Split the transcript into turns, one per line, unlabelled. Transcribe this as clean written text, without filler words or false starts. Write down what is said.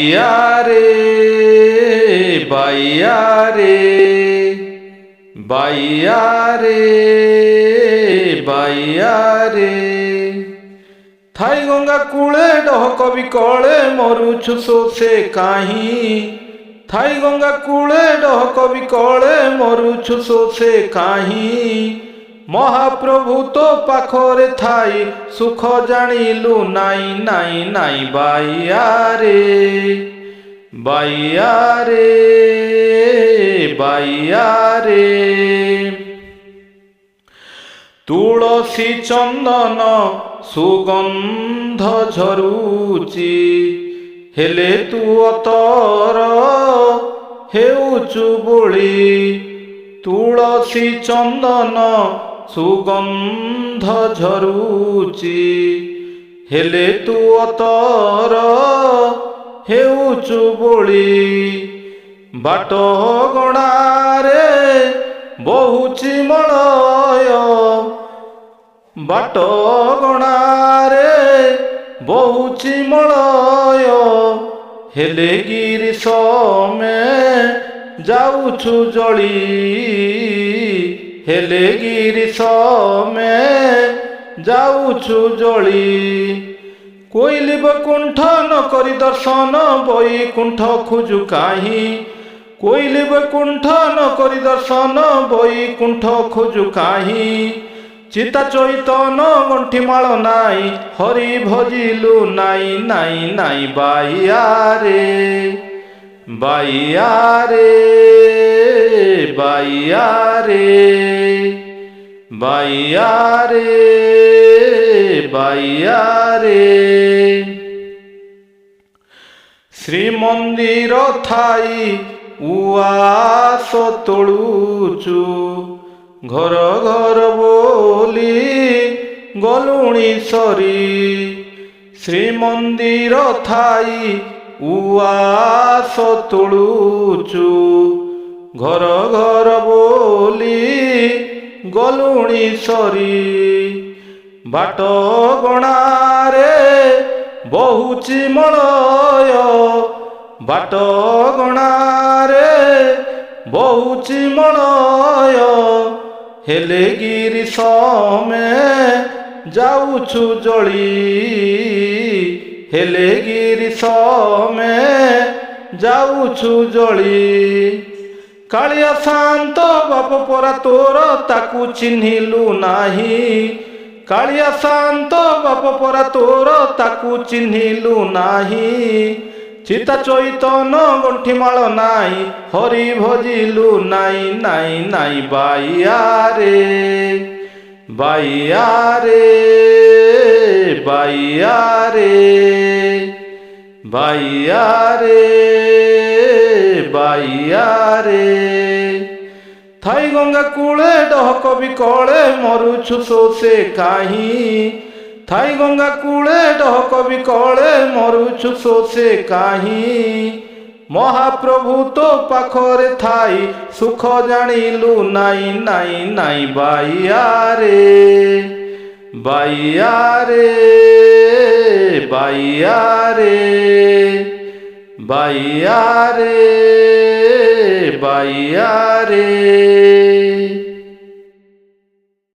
रे बाइया रे बाइया रे बाइया रे थाई गंगा कूले डहक बिकले मरुछु शोषे काहीं थाई गंगा कूले डहक बिकले मरुछु शोषे काहीं महाप्रभु तो पाखरे थाई सुख जानिलु नाई नाई नाई बाइया रे बाइया रे बाइया रे तुलसी चंदन सुगंध झरुची हेले तू अतर हेउचु बोली तुलसी चंदन सुगंध झरुची हेले तू अतर हेउचु बोली बाट गणारे बहुची मलय बाट गणारे बहुची मलय हेले गिरीश में जाऊछु जली हेले गिरीश में जाऊछु जली कोइली बैकुंठ न करी दर्शन बैकुंठ खोजु काहीं कोइली बैकुंठ न करी दर्शन बैकुंठ खोजु काहीं चिता चैतन गंठीमाल नाई हरि भजिलु नाई नाई नाई बाइया रे बाइया रे बाइया रे बाइया रे बाइया रे श्रीमंदिर थाई उआस तोलुचु घर घर बोली गलुणी सरी श्रीमंदिर थाई उआस तोलुचु घर घर बोली गलुणी सरी बाट गणारे बहुची मलय बाट गणारे बहुची मलय हेले गिरीश में जाऊछु जली हेले गिरीश में जाऊछु जली कालिया शांत बाप परा तोर ताकू चिन्हिलु नाही कालिया शांत बाप परा तोर ताकू चिन्हिलु नाही चिता चैतन गंठीमाल नाई हरि भजिलु नाई नाई नाई बाइया रे बाइया रे बाइया रे बाइया रे बाइया रे थाई गंगा कूले डहक बिकले मरुछु शोषे काहीं थाई गंगा कूले डहक बिकले मरुछु शोषे काहीं महाप्रभु तो पाखरे थाई सुख जानिलु नाई नाई नाई बाइया रे बाइया रे बाइया रे बाइया रे बाइया रे।